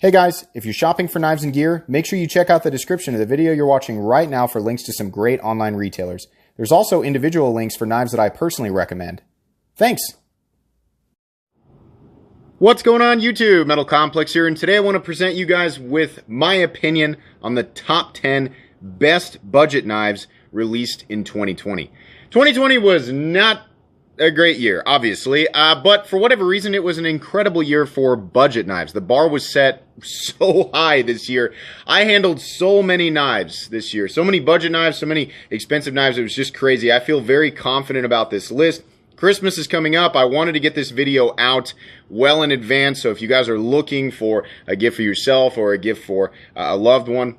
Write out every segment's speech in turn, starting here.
Hey guys, if you're shopping for knives and gear, make sure you check out the description of the video you're watching right now for links to some great online retailers. There's also individual links for knives that I personally recommend. Thanks! What's going on YouTube? Metal Complex here, and today I want to present you guys with my opinion on the top 10 best budget knives released in 2020. 2020 was not a great year, obviously, but for whatever reason, it was an incredible year for budget knives. The bar was set so high this year. I handled so many knives this year, so many budget knives, so many expensive knives. It was just crazy. I feel very confident about this list. Christmas is coming up. I wanted to get this video out well in advance, so if you guys are looking for a gift for yourself or a gift for a loved one,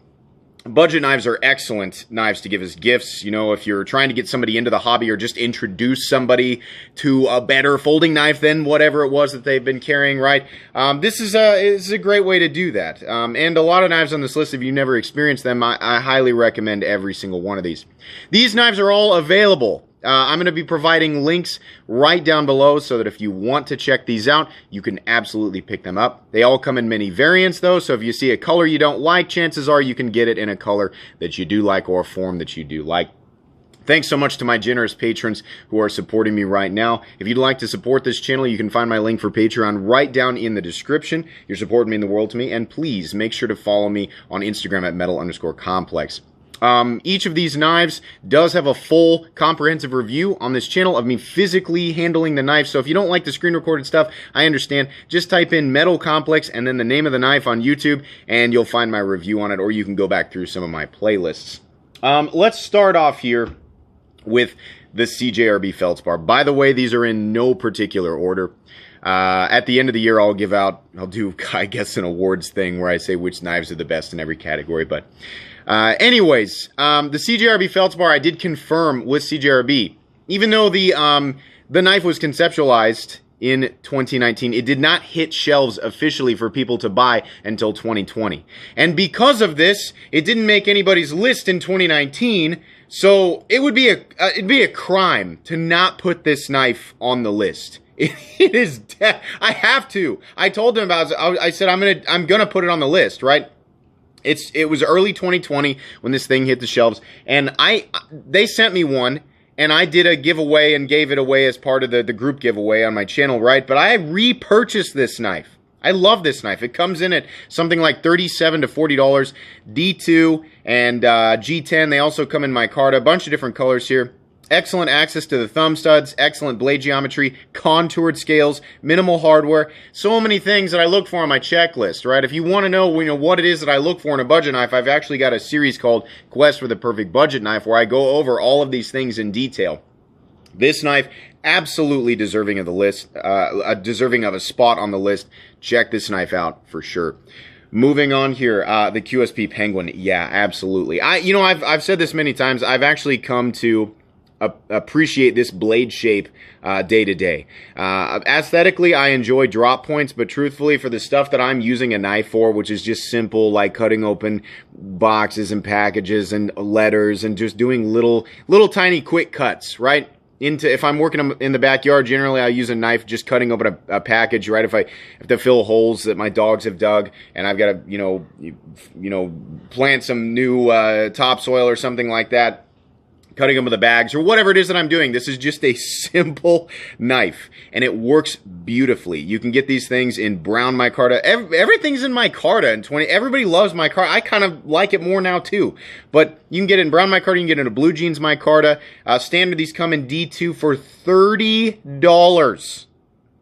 budget knives are excellent knives to give as gifts. You know, if you're trying to get somebody into the hobby or just introduce somebody to a better folding knife than whatever it was that they've been carrying, right? This is a great way to do that. And a lot of knives on this list, if you've never experienced them, I highly recommend every single one of these. These knives are all available. I'm going to be providing links right down below so that if you want to check these out, you can absolutely pick them up. They all come in many variants though, so if you see a color you don't like, chances are you can get it in a color that you do like or a form that you do like. Thanks so much to my generous patrons who are supporting me right now. If you'd like to support this channel, you can find my link for Patreon right down in the description. Your support means the world to me, and please make sure to follow me on Instagram at metal_complex. Each of these knives does have a full comprehensive review on this channel of me physically handling the knife. So if you don't like the screen recorded stuff, I understand. Just type in Metal Complex and then the name of the knife on YouTube and you'll find my review on it, or you can go back through some of my playlists. Let's start off here with the CGRB Feldspar. By the way, these are in no particular order. At the end of the year, I'll do, I guess, an awards thing where I say which knives are the best in every category. But anyways, the CGRB Feldspar I did confirm with CGRB. Even though the knife was conceptualized in 2019, it did not hit shelves officially for people to buy until 2020. And because of this, it didn't make anybody's list in 2019. So it'd be a crime to not put this knife on the list. It is I have to. I told them about it. I said I'm gonna put it on the list, right? It was early 2020 when this thing hit the shelves, and they sent me one, and I did a giveaway and gave it away as part of the group giveaway on my channel, right? But I repurchased this knife. I love this knife. It comes in at something like $37 to $40. D2 and G10. They also come in micarta, a bunch of different colors here. Excellent access to the thumb studs, excellent blade geometry, contoured scales, minimal hardware, so many things that I look for on my checklist, right? If you want to know, what it is that I look for in a budget knife, I've actually got a series called Quest for the Perfect Budget Knife where I go over all of these things in detail. This knife, absolutely deserving of the list, deserving of a spot on the list. Check this knife out for sure. Moving on here, the QSP Penguin, yeah, absolutely. I've said this many times. I've actually come to appreciate this blade shape day to day. Aesthetically, I enjoy drop points, but truthfully, for the stuff that I'm using a knife for, which is just simple, like cutting open boxes and packages and letters and just doing little tiny quick cuts, right? If I'm working in the backyard, generally I use a knife just cutting open a package, right? If I have to fill holes that my dogs have dug and I've got to, plant some new topsoil or something like that, cutting them with the bags or whatever it is that I'm doing. This is just a simple knife and it works beautifully. You can get these things in brown micarta. Everything's in micarta in 20. Everybody loves micarta. I kind of like it more now too. But you can get it in brown micarta. You can get it in a blue jeans micarta. Standard, these come in D2 for $30.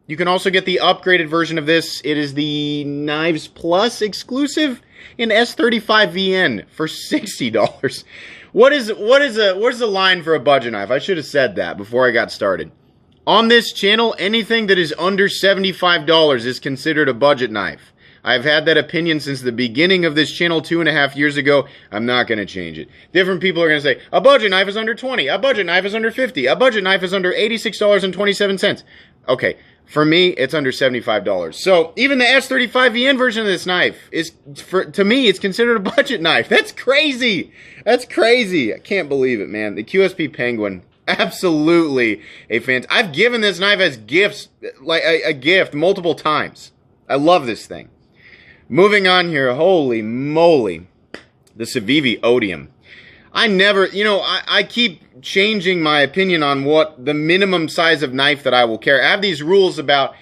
You can also get the upgraded version of this. It is the Knives Plus exclusive in S35VN for $60. What is the line for a budget knife? I should have said that before I got started. On this channel, anything that is under $75 is considered a budget knife. I've had that opinion since the beginning of this channel 2.5 years ago. I'm not going to change it. Different people are going to say, a budget knife is under $20, a budget knife is under $50, a budget knife is under $86.27. Okay, for me, it's under $75. So even the S35VN version of this knife is, to me, it's considered a budget knife. That's crazy. That's crazy. I can't believe it, man. The QSP Penguin, absolutely a fan. I've given this knife as gifts, like a gift multiple times. I love this thing. Moving on here, holy moly, the CIVIVI Odium. I keep changing my opinion on what the minimum size of knife that I will carry. I have these rules about,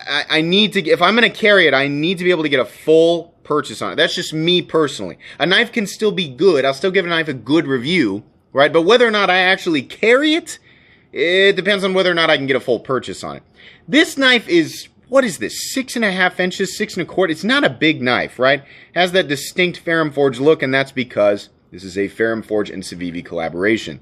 I need to, if I'm going to carry it, I need to be able to get a full purchase on it. That's just me personally. A knife can still be good. I'll still give a knife a good review, right? But whether or not I actually carry it, it depends on whether or not I can get a full purchase on it. This knife is, what is this, 6.5 inches, 6 1/4? It's not a big knife, right? Has that distinct Ferrum Forge look, and that's because this is a Ferrum Forge and CIVIVI collaboration.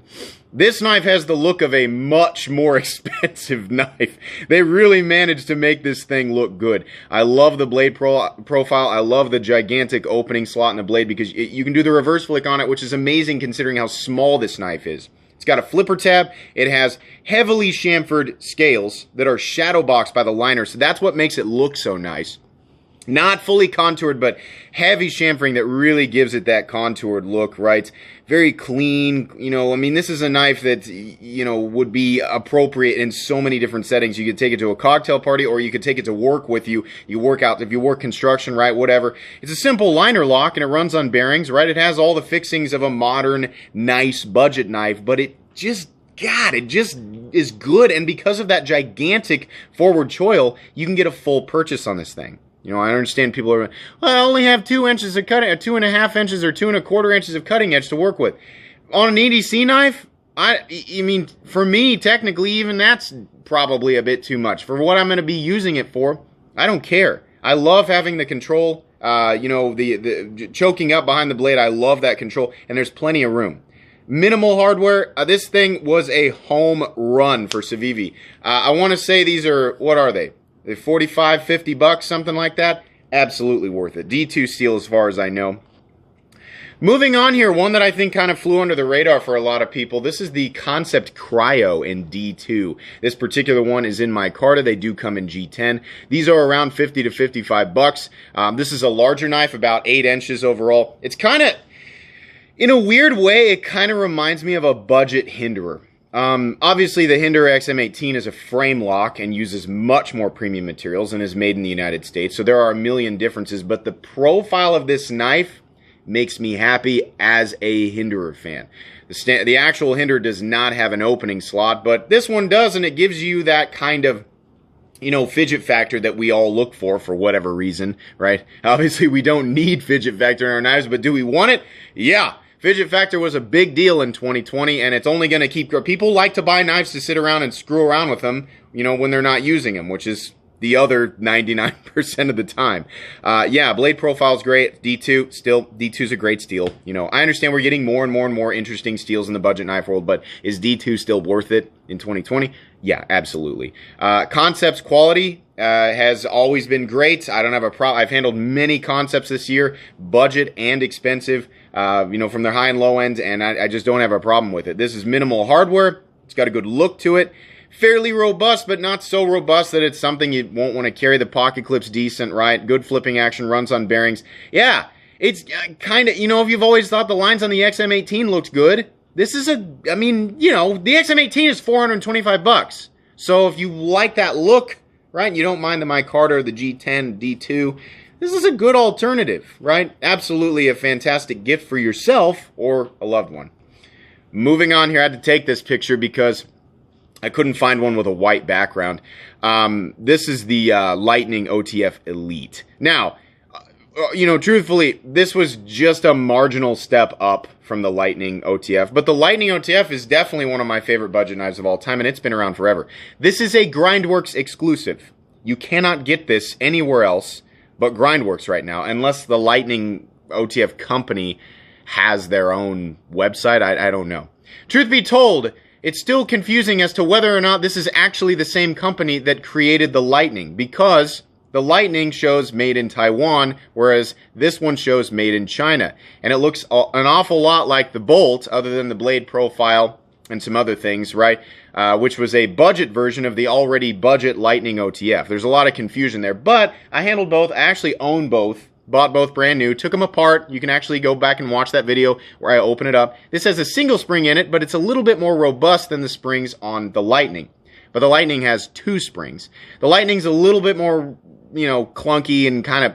This knife has the look of a much more expensive knife. They really managed to make this thing look good. I love the blade profile. I love the gigantic opening slot in the blade because you can do the reverse flick on it, which is amazing considering how small this knife is. It's got a flipper tab. It has heavily chamfered scales that are shadow boxed by the liner, so that's what makes it look so nice. Not fully contoured, but heavy chamfering that really gives it that contoured look, right? Very clean, I mean, this is a knife that, would be appropriate in so many different settings. You could take it to a cocktail party, or you could take it to work with you. You work out, if you work construction, right, whatever. It's a simple liner lock, and it runs on bearings, right? It has all the fixings of a modern, nice budget knife, but it just is good, and because of that gigantic forward choil, you can get a full purchase on this thing. I understand people are, well, I only have 2 inches of cutting, 2.5 inches or 2 1/4 inches of cutting edge to work with. On an EDC knife, I mean, for me, technically, even that's probably a bit too much. For what I'm going to be using it for, I don't care. I love having the control, the choking up behind the blade. I love that control, and there's plenty of room. Minimal hardware. This thing was a home run for CIVIVI. I want to say these are, what are they? They're 45, 50 bucks, something like that. Absolutely worth it. D2 steel as far as I know. Moving on here, one that I think kind of flew under the radar for a lot of people. This is the Concept Cryo in D2. This particular one is in Micarta. They do come in G10. These are around 50 to 55 bucks. This is a larger knife, about 8 inches overall. It's kind of, in a weird way, it kind of reminds me of a budget Hinderer. Obviously, the Hinderer XM18 is a frame lock and uses much more premium materials and is made in the United States, so there are a million differences, but the profile of this knife makes me happy as a Hinderer fan. The actual Hinderer does not have an opening slot, but this one does, and it gives you that kind of, fidget factor that we all look for whatever reason, right? Obviously, we don't need fidget factor in our knives, but do we want it? Yeah. Fidget factor was a big deal in 2020, and it's only going to keep growing. People like to buy knives to sit around and screw around with them, when they're not using them, which is the other 99% of the time. Yeah, blade profile's great. D2, still, D2's a great steel. I understand we're getting more and more and more interesting steels in the budget knife world, but is D2 still worth it in 2020? Yeah, absolutely. Concepts quality has always been great. I don't have a problem. I've handled many Concepts this year, budget and expensive, from their high and low ends, and I just don't have a problem with it. This is minimal hardware. It's got a good look to it. Fairly robust, but not so robust that it's something you won't want to carry. The pocket clip's decent, right? Good flipping action, runs on bearings. Yeah, it's kind of, if you've always thought the lines on the XM18 looked good, this is the XM18 is 425 bucks. So if you like that look, right, you don't mind the Micarta or the G10, D2, this is a good alternative, right? Absolutely a fantastic gift for yourself or a loved one. Moving on here, I had to take this picture because I couldn't find one with a white background. This is the Lightning OTF Elite. Now, truthfully, this was just a marginal step up from the Lightning OTF, but the Lightning OTF is definitely one of my favorite budget knives of all time, and it's been around forever. This is a Grindworks exclusive. You cannot get this anywhere else but Grindworks right now, unless the Lightning OTF company has their own website. I don't know. Truth be told, it's still confusing as to whether or not this is actually the same company that created the Lightning, because the Lightning shows made in Taiwan, whereas this one shows made in China. And it looks an awful lot like the Bolt, other than the blade profile and some other things, right? Which was a budget version of the already budget Lightning OTF. There's a lot of confusion there, but I handled both. I actually own both. Bought both brand new, took them apart. You can actually go back and watch that video where I open it up. This has a single spring in it, but it's a little bit more robust than the springs on the Lightning. But the Lightning has 2 springs. The Lightning's a little bit more, clunky and kind of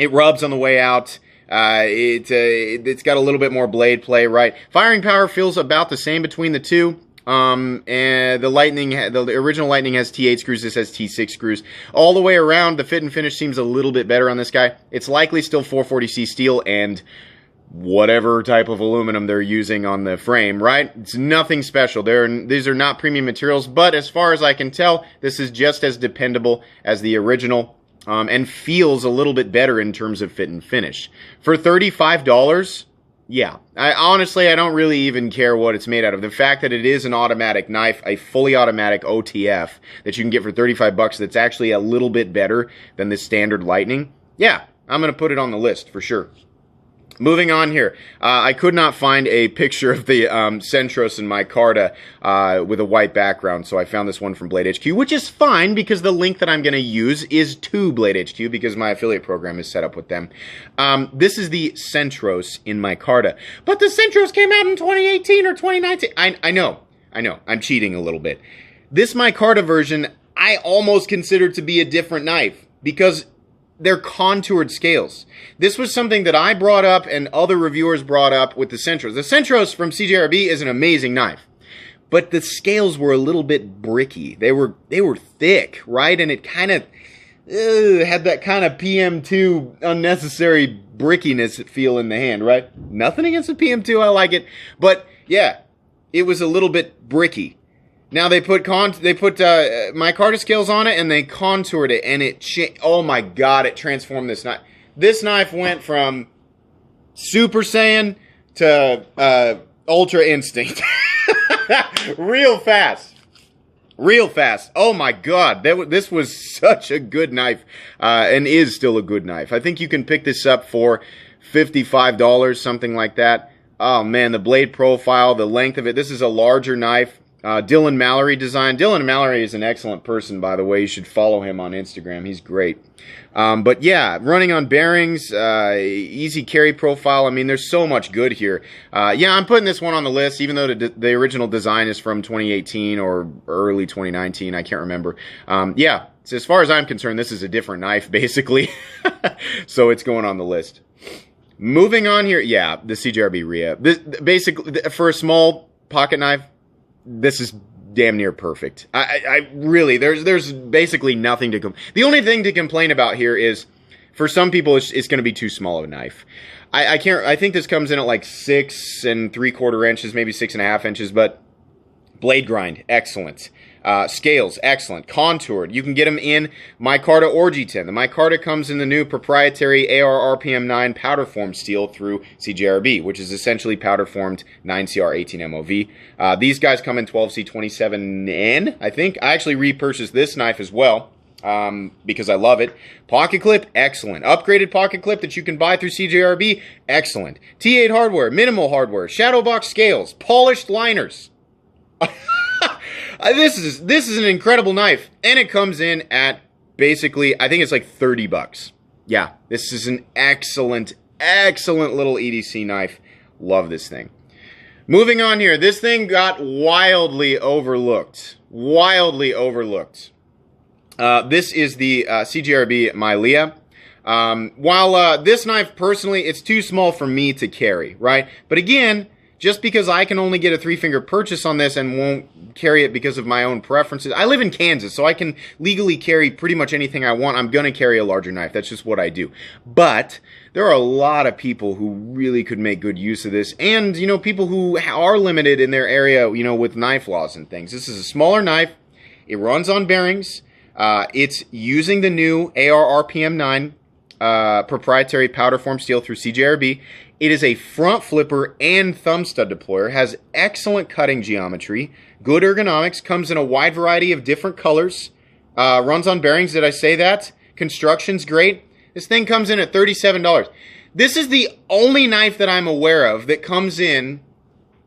It rubs on the way out. It's got a little bit more blade play, right? Firing power feels about the same between the two. And the original Lightning has T8 screws, this has T6 screws. All the way around, the fit and finish seems a little bit better on this guy. It's likely still 440C steel and whatever type of aluminum they're using on the frame, right? It's nothing special. These are not premium materials, but as far as I can tell, this is just as dependable as the original, and feels a little bit better in terms of fit and finish. For $35, yeah. Honestly, I don't really even care what it's made out of. The fact that it is an automatic knife, a fully automatic OTF, that you can get for 35 bucks that's actually a little bit better than the standard Lightning, yeah, I'm going to put it on the list for sure. Moving on here, I could not find a picture of the Centros and Micarta with a white background, so I found this one from Blade HQ, which is fine because the link that I'm going to use is to Blade HQ because my affiliate program is set up with them. This is the Centros in Micarta, but the Centros came out in 2018 or 2019. I know, I'm cheating a little bit. This Micarta version, I almost consider to be a different knife because they're contoured scales. This was something that I brought up and other reviewers brought up with the Centros. The Centros from CGRB is an amazing knife, but the scales were a little bit bricky. They were thick, right? And it kind of had that kind of PM2 unnecessary brickiness feel in the hand, right? Nothing against the PM2, I like it, but yeah, it was a little bit bricky. Now they put Micarta scales on it and they contoured it and oh my god, it transformed this knife. This knife went from Super Saiyan to Ultra Instinct. Real fast. Real fast. Oh my god, this was such a good knife, and is still a good knife. I think you can pick this up for $55, something like that. Oh man, the blade profile, the length of it. This is a larger knife. Dylan Mallory design. Dylan Mallory is an excellent person, by the way. You should follow him on Instagram. He's great. But yeah, running on bearings, easy carry profile. I mean, there's so much good here. Yeah, I'm putting this one on the list, even though the original design is from 2018 or early 2019. I can't remember. Yeah, so as far as I'm concerned, this is a different knife, basically. So it's going on the list. Moving on here, yeah, the CGRB Reaper. Basically, for a small pocket knife, this is damn near perfect. I really, there's basically nothing to the only thing to complain about here is, for some people, it's going to be too small of a knife. I think this comes in at like 6 3/4 inches, maybe 6.5 inches, but blade grind, excellent. Scales, excellent. Contoured. You can get them in Micarta or G10. The Micarta comes in the new proprietary AR RPM9 powder formed steel through CGRB, which is essentially powder formed 9CR18 MOV. These guys come in 12C27N, I think. I actually repurchased this knife as well, because I love it. Pocket clip, excellent. Upgraded pocket clip that you can buy through CGRB, excellent. T8 hardware, minimal hardware, shadow box scales, polished liners. This is an incredible knife, and it comes in at basically, I think it's like 30 bucks. Yeah, this is an excellent little EDC knife. Love this thing. Moving on here, this thing got wildly overlooked. Wildly overlooked. This is the CGRB Mylea. While this knife, personally, it's too small for me to carry, right? But again, just because I can only get a 3-finger purchase on this and won't carry it because of my own preferences. I live in Kansas, so I can legally carry pretty much anything I want. I'm going to carry a larger knife. That's just what I do. But there are a lot of people who really could make good use of this. And, you know, people who are limited in their area, you know, with knife laws and things. This is a smaller knife. It runs on bearings. It's using the new AR RPM9 proprietary powder form steel through CGRB. It is a front flipper and thumb stud deployer, has excellent cutting geometry, good ergonomics, comes in a wide variety of different colors, runs on bearings, did I say that? Construction's great. This thing comes in at $37. This is the only knife that I'm aware of that comes in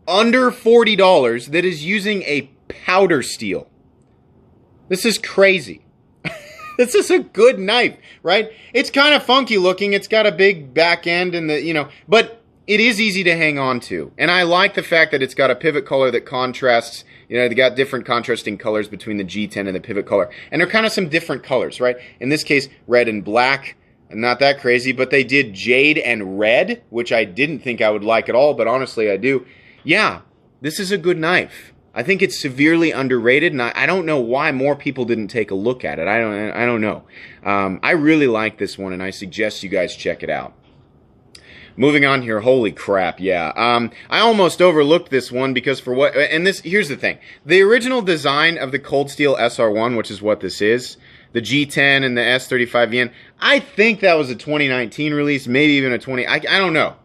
under $40 that is using a powder steel. This is crazy. This is a good knife, right? It's kind of funky looking. It's got a big back end and but it is easy to hang on to. And I like the fact that it's got a pivot collar that contrasts, they got different contrasting colors between the G10 and the pivot collar. And they're kind of some different colors, right? In this case, red and black. not that crazy, but they did jade and red, which I didn't think I would like at all, but honestly I do. Yeah, this is a good knife. I think it's severely underrated, and I don't know why more people didn't take a look at it. I don't know. I really like this one, and I suggest you guys check it out. Moving on here, holy crap, yeah. I almost overlooked this one because for what, and this, here's the thing. The original design of the Cold Steel SR1, which is what this is, the G10 and the S35VN, I think that was a 2019 release, maybe even a I don't know.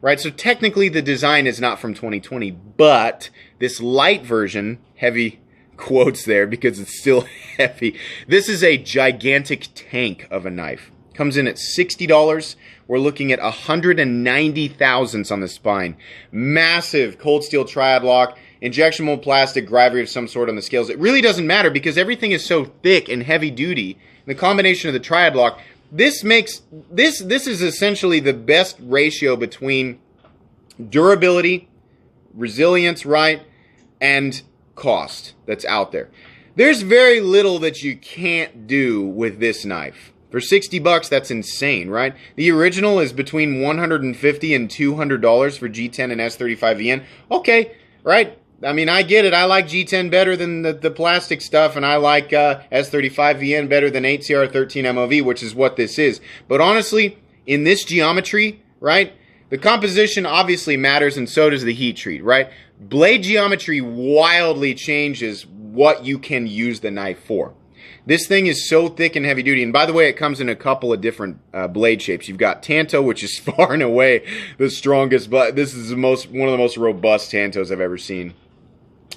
Right, so technically the design is not from 2020, but this light version, heavy quotes there because it's still heavy, this is a gigantic tank of a knife. Comes in at $60. We're looking at 190 thousandths on the spine. Massive cold steel triad lock, injection mold plastic, gravity of some sort on the scales. It really doesn't matter because everything is so thick and heavy duty. The combination of the triad lock, this makes this is essentially the best ratio between durability, resilience, right, and cost that's out there. There's very little that you can't do with this knife. For 60 bucks, that's insane, right? The original is between $150 and $200 for G10 and S35VN. Okay, right? I mean, I get it. I like G10 better than the plastic stuff, and I like S35VN better than 8CR13 MOV, which is what this is. But honestly, in this geometry, right, the composition obviously matters, and so does the heat treat, right? Blade geometry wildly changes what you can use the knife for. This thing is so thick and heavy duty, and by the way, it comes in a couple of different blade shapes. You've got Tanto, which is far and away the strongest, but this is one of the most robust Tantos I've ever seen.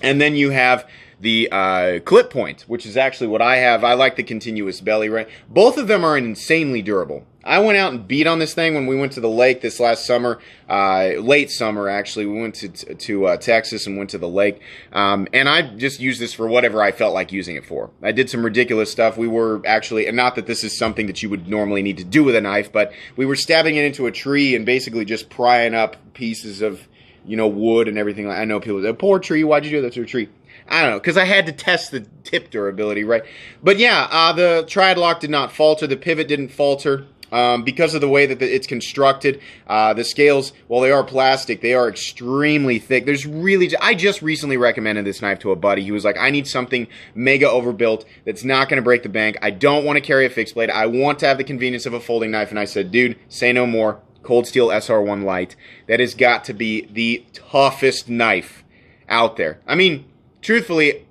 And then you have the clip point, which is actually what I have. I like the continuous belly, right? Both of them are insanely durable. I went out and beat on this thing when we went to the lake this last summer, late summer actually. We went to Texas and went to the lake, and I just used this for whatever I felt like using it for. I did some ridiculous stuff. We were actually, and not that this is something that you would normally need to do with a knife, but we were stabbing it into a tree and basically just prying up pieces of, you know, wood and everything. I know people say, poor tree, why'd you do that to a tree? I don't know, because I had to test the tip durability, right? But yeah, the triad lock did not falter. The pivot didn't falter. Because of the way that it's constructed, the scales, while they are plastic, they are extremely thick. I just recently recommended this knife to a buddy. He was like, I need something mega overbuilt that's not going to break the bank. I don't want to carry a fixed blade. I want to have the convenience of a folding knife. And I said, dude, say no more. Cold Steel SR1 Lite. That has got to be the toughest knife out there. I mean, truthfully,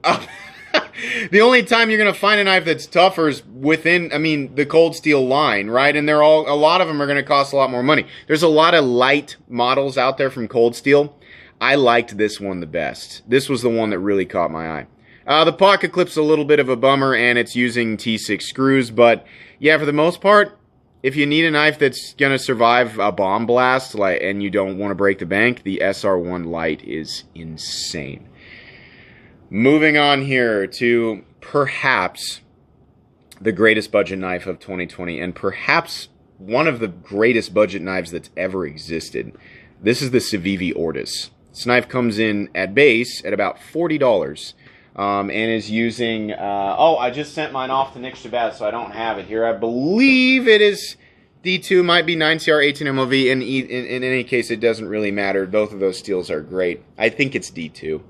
the only time you're going to find a knife that's tougher is within, I mean, the Cold Steel line, right? And a lot of them are going to cost a lot more money. There's a lot of light models out there from Cold Steel. I liked this one the best. This was the one that really caught my eye. The pocket clip's a little bit of a bummer, and it's using T6 screws, but yeah, for the most part, if you need a knife that's going to survive a bomb blast and you don't want to break the bank, the SR1 Lite is insane. Moving on here to perhaps the greatest budget knife of 2020, and perhaps one of the greatest budget knives that's ever existed. This is the CIVIVI Orpheus. This knife comes in at base at about $40, and is using, I just sent mine off to Nick Shabazz, so I don't have it here. I believe it is D2, might be 9CR18 MOV. In any case, it doesn't really matter. Both of those steels are great. I think it's D2.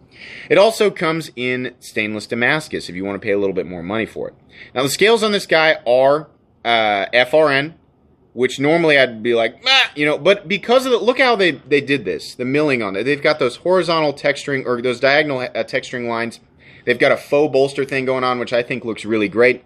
It also comes in stainless Damascus if you want to pay a little bit more money for it. Now, the scales on this guy are FRN, which normally I'd be like, you know, but because of look how they did this, the milling on it. They've got those horizontal texturing, or those diagonal texturing lines. They've got a faux bolster thing going on, which I think looks really great.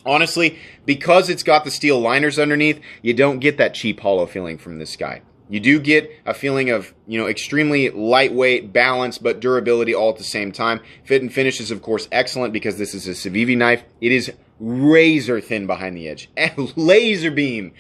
Honestly, because it's got the steel liners underneath, you don't get that cheap hollow feeling from this guy. You do get a feeling of, you know, extremely lightweight, balance, but durability all at the same time. Fit and finish is, of course, excellent because this is a CIVIVI knife. It is razor thin behind the edge. Razor beam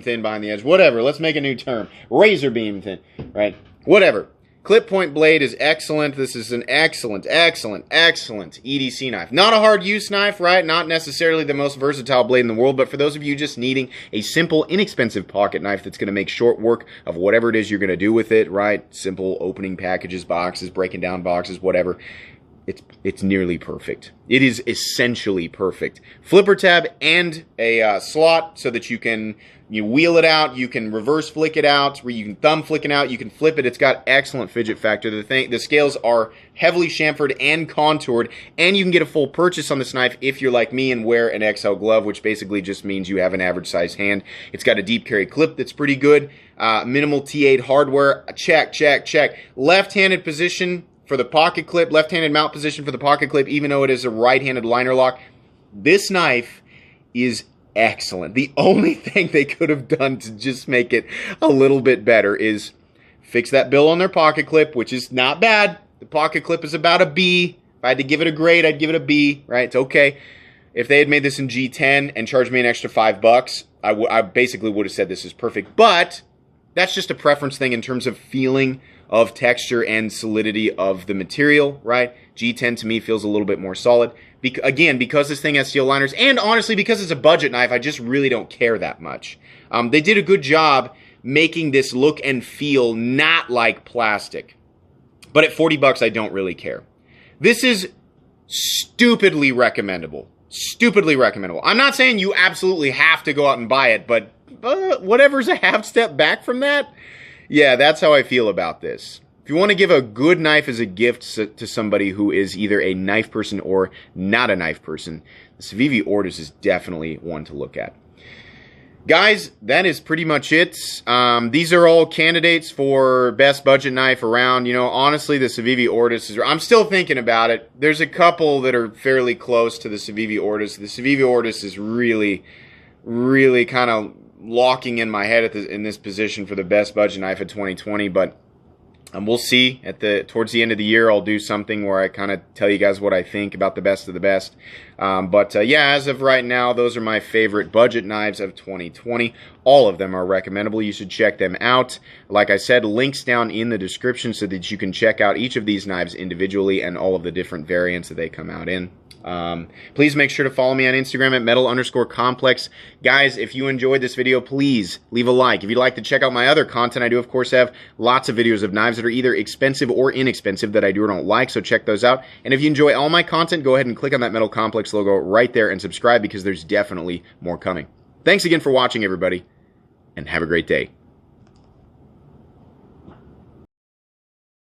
thin behind the edge. Whatever. Let's make a new term. Razor beam thin, right? Whatever. Clip point blade is excellent. This is an excellent EDC knife. Not a hard use knife, right? Not necessarily the most versatile blade in the world, but for those of you just needing a simple, inexpensive pocket knife that's going to make short work of whatever it is you're going to do with it, right? Simple opening packages, boxes, breaking down boxes, whatever. it's nearly perfect. It is essentially perfect. Flipper tab and a slot so that you can wheel it out, you can reverse flick it out, where you can thumb flick it out, you can flip it. It's got excellent fidget factor. The scales are heavily chamfered and contoured, and you can get a full purchase on this knife if you're like me and wear an XL glove, which basically just means you have an average size hand. It's got a deep carry clip that's pretty good. Minimal T8 hardware. Check, check, check. Left-handed position for the pocket clip, left-handed mount position for the pocket clip, even though it is a right-handed liner lock. This knife is excellent. The only thing they could have done to just make it a little bit better is fix that bill on their pocket clip, which is not bad. The pocket clip is about a B. If I had to give it a grade, I'd give it a B, right? It's okay. If they had made this in G10 and charged me an extra $5, I basically would have said this is perfect. But that's just a preference thing in terms of feeling of texture and solidity of the material, right? G10 to me feels a little bit more solid. Again, because this thing has steel liners, and honestly, because it's a budget knife, I just really don't care that much. They did a good job making this look and feel not like plastic. But at $40, I don't really care. This is stupidly recommendable. Stupidly recommendable. I'm not saying you absolutely have to go out and buy it, but whatever's a half step back from that, yeah, that's how I feel about this. If you want to give a good knife as a gift to somebody who is either a knife person or not a knife person, the Savivi Orpheus is definitely one to look at. Guys, that is pretty much it. These are all candidates for best budget knife around. You know, honestly, the Savivi Orpheus is... I'm still thinking about it. There's a couple that are fairly close to the Savivi Orpheus. The Savivi Orpheus is really, really kind of locking in my head in this position for the best budget knife of 2020, but we'll see. Towards the end of the year, I'll do something where I kind of tell you guys what I think about the best of the best. Yeah, as of right now, those are my favorite budget knives of 2020. All of them are recommendable. You should check them out. Like I said, links down in the description so that you can check out each of these knives individually and all of the different variants that they come out in. Please make sure to follow me on Instagram at metal_complex. Guys, if you enjoyed this video, please leave a like. If you'd like to check out my other content, I do, of course, have lots of videos of knives that are either expensive or inexpensive that I do or don't like, so check those out. And if you enjoy all my content, go ahead and click on that Metal Complex logo right there and subscribe because there's definitely more coming. Thanks again for watching, everybody, and have a great day.